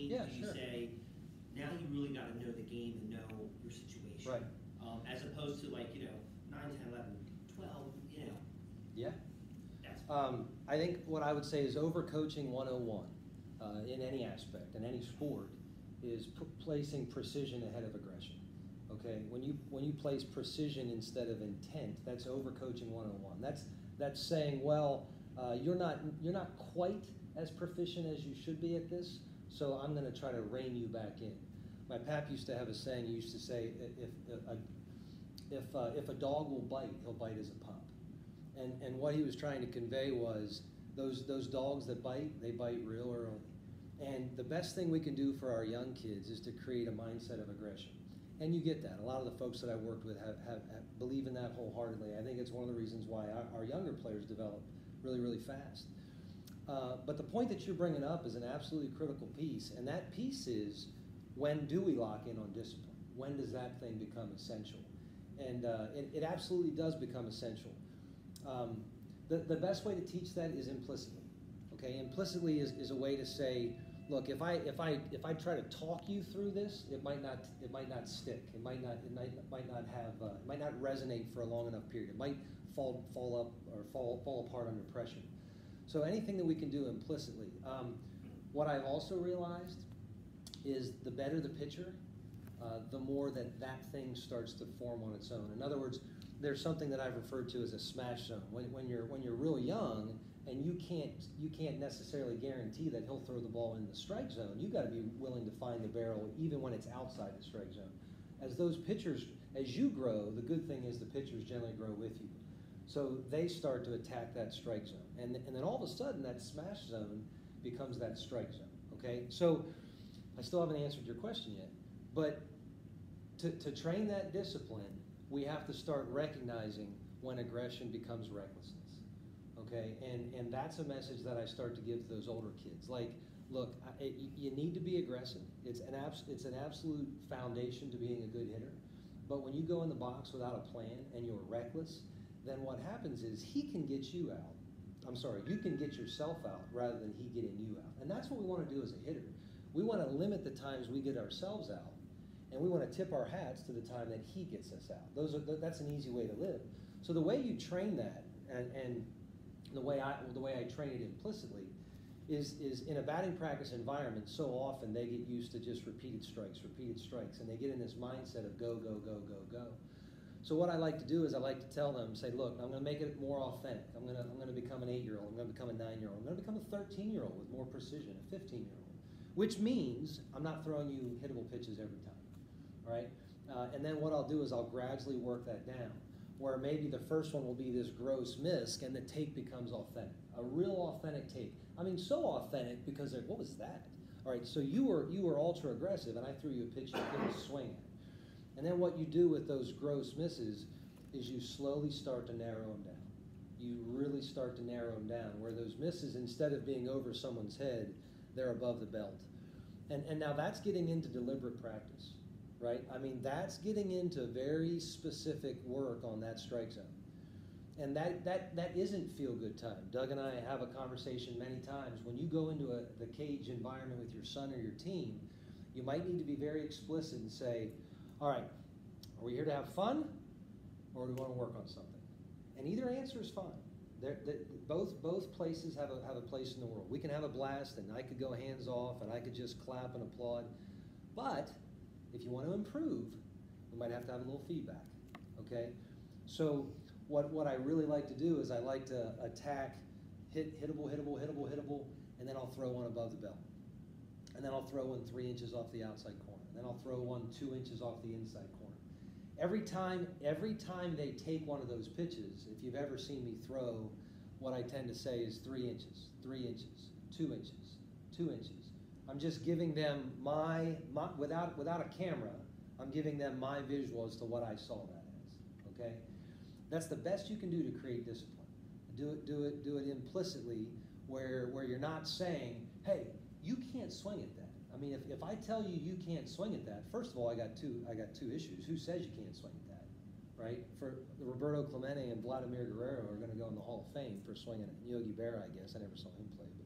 mean? Yeah, You sure. say, now you really got to know the game and know your situation. Right. As opposed to like, 9, 10, 11, 12, Yeah. That's I think what I would say is overcoaching 101 in any aspect, in any sport, is placing precision ahead of aggression. Okay, when you place precision instead of intent, that's overcoaching 101. That's saying, well, you're not quite as proficient as you should be at this, so I'm going to try to rein you back in. My pap used to have a saying. He used to say, if a dog will bite, he'll bite as a pup. And what he was trying to convey was those dogs that bite, they bite real early. And the best thing we can do for our young kids is to create a mindset of aggression. And you get that. A lot of the folks that I worked with have believe in that wholeheartedly. I think it's one of the reasons why our younger players develop really, really fast. But the point that you're bringing up is an absolutely critical piece. And that piece is, when do we lock in on discipline? When does that thing become essential? And it absolutely does become essential. The best way to teach that is implicitly. Okay, implicitly is a way to say, look, if I try to talk you through this, it might not stick. It might not resonate for a long enough period. It might fall apart under pressure. So anything that we can do implicitly. What I've also realized is the better the pitcher, the more that thing starts to form on its own. In other words, there's something that I've referred to as a smash zone. When you're real young and you can't necessarily guarantee that he'll throw the ball in the strike zone, you've got to be willing to find the barrel even when it's outside the strike zone. As you grow, the good thing is the pitchers generally grow with you. So they start to attack that strike zone. And then all of a sudden that smash zone becomes that strike zone. Okay? So I still haven't answered your question yet. But to train that discipline, we have to start recognizing when aggression becomes recklessness. Okay, and that's a message that I start to give to those older kids. Like, look, you need to be aggressive. It's an absolute foundation to being a good hitter. But when you go in the box without a plan and you're reckless, then what happens is he can get you out. You can get yourself out rather than he getting you out. And that's what we want to do as a hitter. We want to limit the times we get ourselves out, and we want to tip our hats to the time that he gets us out. That's an easy way to live. So the way you train that, and the way I train it implicitly, is in a batting practice environment. So often they get used to just repeated strikes, and they get in this mindset of go, go, go, go, go. So what I like to do is I like to tell them, say, look, I'm going to make it more authentic. I'm going to become an 8-year-old. I'm going to become a 9-year-old. I'm going to become a 13-year-old with more precision, a 15-year-old, which means I'm not throwing you hittable pitches every time. All right? And then what I'll do is I'll gradually work that down, where maybe the first one will be this gross miss, and the take becomes authentic, a real authentic take. I mean, so authentic because what was that? All right, so you were ultra aggressive, and I threw you a pitch you couldn't swing at. And then what you do with those gross misses is you slowly start to narrow them down. You really start to narrow them down, where those misses, instead of being over someone's head, they're above the belt. And now that's getting into deliberate practice, right? I mean, that's getting into very specific work on that strike zone. And that isn't feel-good time. Doug and I have a conversation many times. When you go into the cage environment with your son or your team, you might need to be very explicit and say, all right, are we here to have fun, or do we want to work on something? And either answer is fine. Both places have a place in the world. We can have a blast, and I could go hands off, and I could just clap and applaud. But if you want to improve, we might have to have a little feedback. Okay? So what I really like to do is I like to attack, hittable, and then I'll throw one above the belt. And then I'll throw one 3 inches off the outside corner. Then I'll throw one 2 inches off the inside corner. Every time they take one of those pitches, if you've ever seen me throw, what I tend to say is 3 inches, 3 inches, 2 inches, 2 inches. I'm just giving them my without a camera, I'm giving them my visual as to what I saw that as. Okay? That's the best you can do to create discipline. Do it implicitly, where you're not saying, hey, you can't swing at that. I mean, if I tell you can't swing at that, first of all, I got two issues. Who says you can't swing at that, right? For Roberto Clemente and Vladimir Guerrero are going to go in the Hall of Fame for swinging it. Yogi Berra, I guess. I never saw him play. But,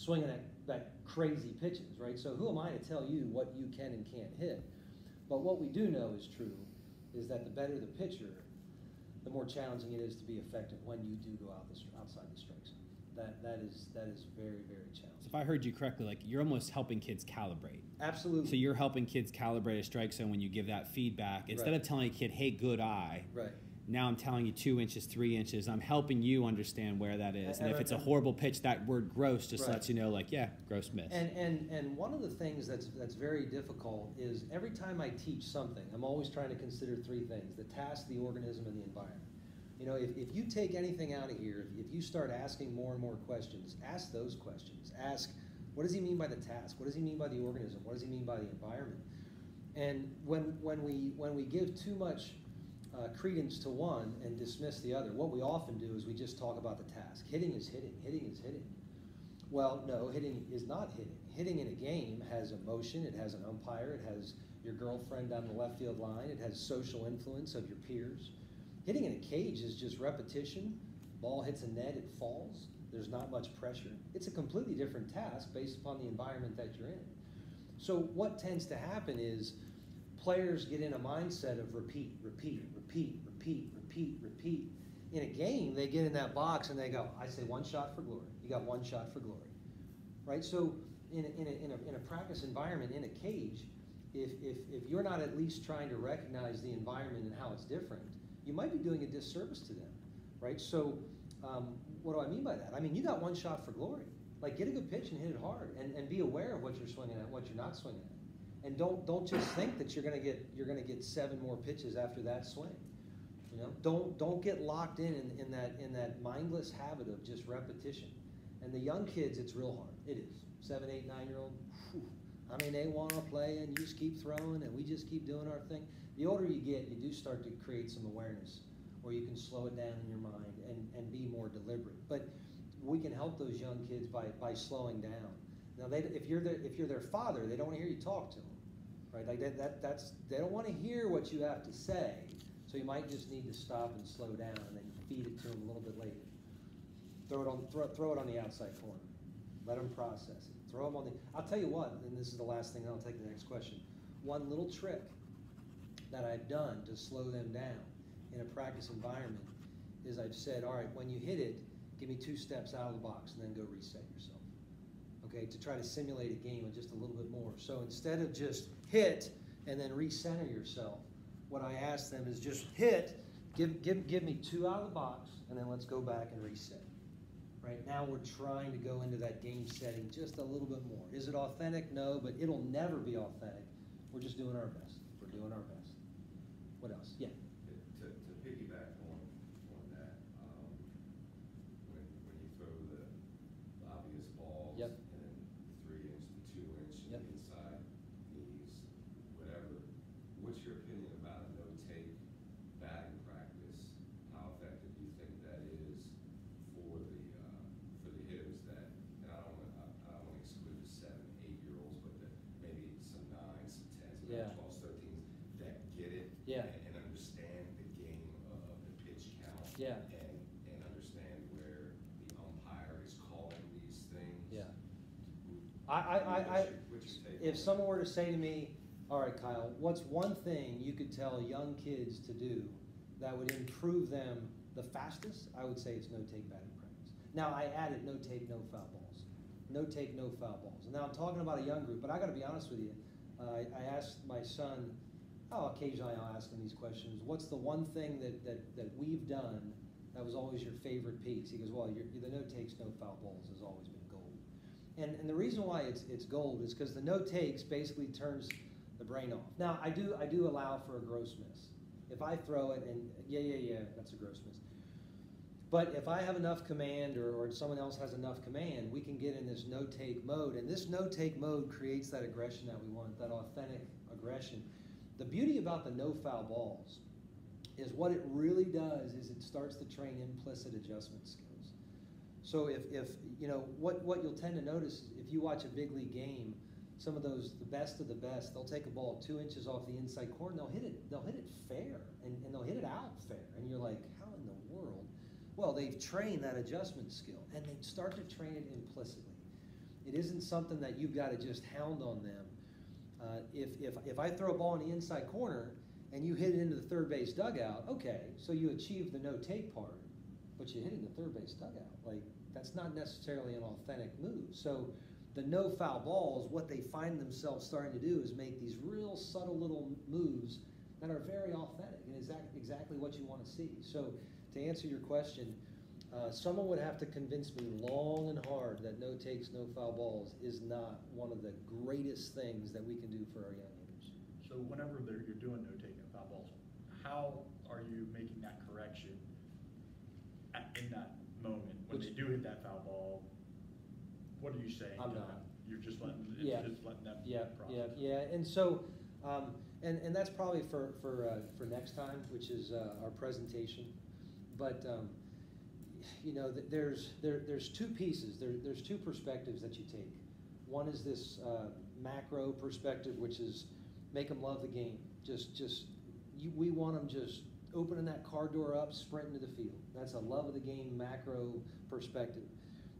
swinging that crazy pitches, right? So who am I to tell you what you can and can't hit? But what we do know is true is that the better the pitcher, the more challenging it is to be effective when you do go outside the strike zone. That is very, very challenging. So if I heard you correctly, like you're almost helping kids calibrate. Absolutely. So you're helping kids calibrate a strike zone when you give that feedback. Instead of telling a kid, hey, good eye. Right. Now I'm telling you 2 inches, 3 inches. I'm helping you understand where that is. And if it's a horrible pitch, that word gross just lets you know, like, yeah, gross miss. And one of the things that's very difficult is every time I teach something, I'm always trying to consider three things: the task, the organism, and the environment. You know, if you take anything out of here, if you start asking more and more questions, ask those questions. Ask, what does he mean by the task? What does he mean by the organism? What does he mean by the environment? And when we give too much credence to one and dismiss the other, what we often do is we just talk about the task. Hitting is hitting. Hitting is hitting. Well, no, hitting is not hitting. Hitting in a game has emotion. It has an umpire. It has your girlfriend down the left field line. It has social influence of your peers. Hitting in a cage is just repetition. Ball hits a net, it falls. There's not much pressure. It's a completely different task based upon the environment that you're in. So what tends to happen is players get in a mindset of repeat, repeat, repeat, repeat, repeat, repeat. In a game, they get in that box and they go, I say one shot for glory. You got one shot for glory, right? So in a practice environment, in a cage, if you're not at least trying to recognize the environment and how it's different, you might be doing a disservice to them, right? So what do I mean by that? I mean, you got one shot for glory. Like, get a good pitch and hit it hard, and be aware of what you're swinging at, what you're not swinging at, and don't just think that you're gonna get 7 more pitches after that swing. You know, don't get locked in that mindless habit of just repetition. And the young kids, it's real hard. It is 7, 8, 9-year-old. I mean, they want to play, and you just keep throwing, and we just keep doing our thing. The older you get, you do start to create some awareness, where you can slow it down in your mind and be more deliberate. But we can help those young kids by slowing down. Now, if you're their father, they don't want to hear you talk to them, right? Like they don't want to hear what you have to say. So you might just need to stop and slow down, and then feed it to them a little bit later. Throw it on the outside corner. Let them process it. Throw them on the. I'll tell you what, and this is the last thing. I'll take the next question. One little trick that I've done to slow them down in a practice environment is I've said, all right, when you hit it, give me 2 steps out of the box and then go reset yourself. Okay, to try to simulate a game with just a little bit more. So instead of just hit and then recenter yourself, what I ask them is just hit, give me 2 out of the box, and then let's go back and reset. Right now we're trying to go into that game setting just a little bit more. Is it authentic? No, but it'll never be authentic. We're just doing our best. We're doing our best. What else? Yeah. To piggyback on that, when you throw the obvious balls, Yep. and then the 3-inch, the 2-inch, Yep. inside knees, whatever, what's your opinion about a no-take batting practice? How effective do you think that is for the hitters that, and I don't want to exclude the 7, 8-year-olds, but maybe some 9s, some 10s, Yeah. 12s, 13s that get it, Yeah. and understand the game of the pitch count, Yeah. and understand where the umpire is calling these things. Yeah. What's your take If on someone were to say to me, all right, Kyle, what's one thing you could tell young kids to do that would improve them the fastest? I would say it's no-take batting practice. Now, I added no-take, no-foul balls. No-take, no-foul balls. And now I'm talking about a young group, but I got to be honest with you. I asked my son, occasionally I'll ask him these questions. What's the one thing that we've done that was always your favorite piece? He goes, well, the no-takes, no-foul balls has always been gold. And the reason why it's gold is because the no-takes basically turns the brain off. Now, I do allow for a gross miss. If I throw it and, yeah, that's a gross miss. But if I have enough command or someone else has enough command, we can get in this no-take mode. And this no-take mode creates that aggression that we want, that authentic aggression. The beauty about the no-foul balls is what it really does is it starts to train implicit adjustment skills. So if you know, what you'll tend to notice is if you watch a big league game, some of those, the best of the best, they'll take a ball 2 inches off the inside corner, and they'll hit it fair, and they'll hit it out fair. And you're like, how in the world? Well, they've trained that adjustment skill, and they start to train it implicitly. It isn't something that you've got to just hound on them. If I throw a ball in the inside corner and you hit it into the third base dugout, okay, so you achieved the no-take part, but you hit it in the third base dugout. Like, that's not necessarily an authentic move. So the no foul balls, what they find themselves starting to do is make these real subtle little moves that are very authentic and exactly what you want to see. So to answer your question, someone would have to convince me long and hard that no takes, no foul balls is not one of the greatest things that we can do for our young hitters. So whenever you're doing no taking foul balls, how are you making that correction in that moment when they do hit that foul ball? What are you saying? I'm not. You're just letting just letting them process. Yeah. And so, and that's probably for next time, which is our presentation. But you know, there's two pieces. There's two perspectives that you take. One is this macro perspective, which is make them love the game. We want them just opening that car door up, sprinting to the field. That's a love of the game macro perspective.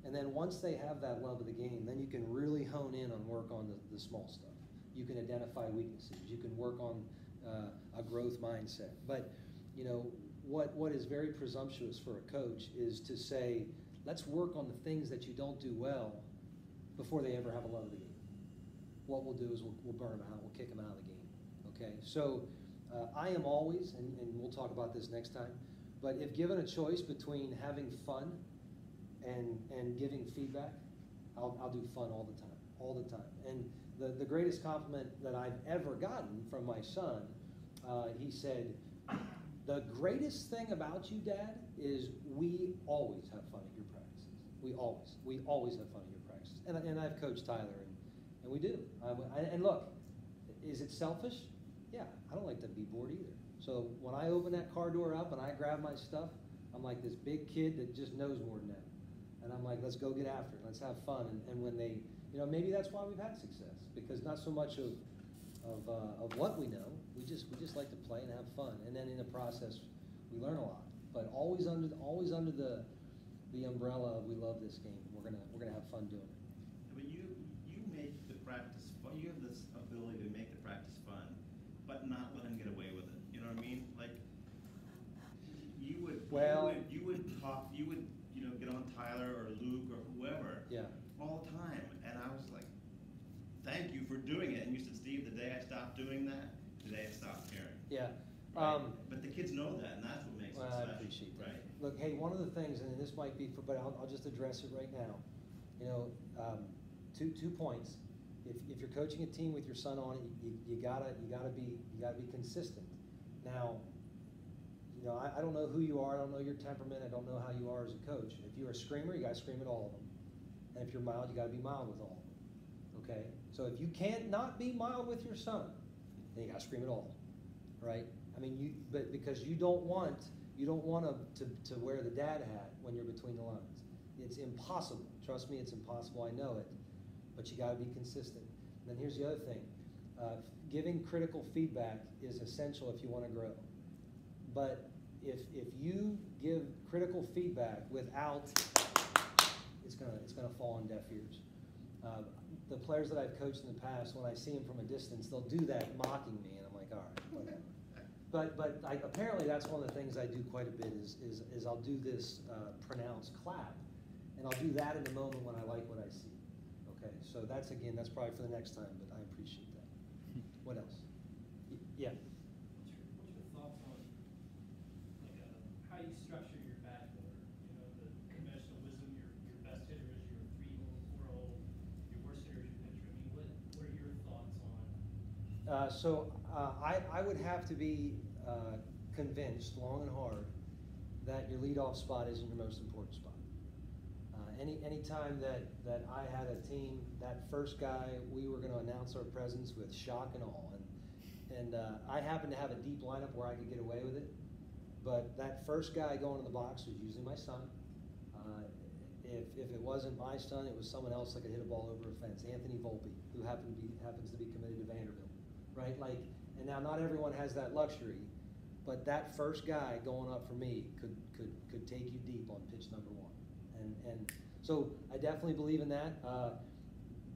And then once they have that love of the game, then you can really hone in on work on the small stuff. You can identify weaknesses. You can work on a growth mindset. But you know, what is very presumptuous for a coach is to say, let's work on the things that you don't do well before they ever have a love of the game. What we'll do is we'll burn them out. We'll kick them out of the game. Okay? So I am always, and we'll talk about this next time, but if given a choice between having fun and giving feedback, I'll do fun all the time. And the greatest compliment that I've ever gotten from my son, he said, the greatest thing about you, Dad, is we always have fun at your practices. We always have fun at your practices. And I've coached Tyler, and we do. And look, is it selfish? Yeah, I don't like to be bored either. So when I open that car door up and I grab my stuff, I'm like this big kid that just knows more than that. And I'm like, let's go get after it. Let's have fun. And when they, you know, maybe that's why we've had success, because not so much of what we know, we just like to play and have fun. And then in the process, we learn a lot. But always under the umbrella of we love this game. We're gonna have fun doing it. But you make the practice fun. You have this ability to make the practice fun, but not let them get away with it. You know what I mean? Like you would talk. You would get on Tyler or Luke or whoever. Yeah. All the time, and I was like, "Thank you for doing it." And you said, "Steve, the day I stopped doing that, the day I stopped caring." Yeah. Right? But the kids know that, and that's what makes it special. I appreciate that. Right? Look, hey, one of the things, and this might be but I'll just address it right now. You know, two points. If you're coaching a team with your son on it, you gotta be consistent. Now, you know, I don't know who you are. I don't know your temperament. I don't know how you are as a coach. If you're a screamer, you gotta scream at all of them. And if you're mild, you gotta be mild with all of them. Okay? So if you can't not be mild with your son, then you gotta scream at all, right? I mean, but because you don't want to wear the dad hat when you're between the lines. It's impossible. Trust me, it's impossible. I know it. But you got to be consistent. And then here's the other thing. Giving critical feedback is essential if you want to grow. But if you give critical feedback without, it's gonna fall on deaf ears. The players that I've coached in the past, when I see them from a distance, they'll do that mocking me, and I'm like, all right, whatever. But apparently that's one of the things I do quite a bit is I'll do this pronounced clap, and I'll do that in the moment when I like what I see. Okay, so that's probably for the next time, but I appreciate that. What else? Yeah. What's your thoughts on like how you structure your bat order? You know, the conventional wisdom, your best hitter is your 3-hole, 4-hole, your worst hitter is your pitcher. I mean, what are your thoughts on? I would have to be convinced long and hard that your leadoff spot isn't your most important spot. Any time that I had a team, that first guy, we were going to announce our presence with shock and awe. And I happened to have a deep lineup where I could get away with it. But that first guy going to the box was usually my son. If it wasn't my son, it was someone else that could hit a ball over a fence. Anthony Volpe, who happens to be committed to Vanderbilt. Right? And now not everyone has that luxury, but that first guy going up for me could take you deep on pitch number 1. And so I definitely believe in that.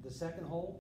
the second hole,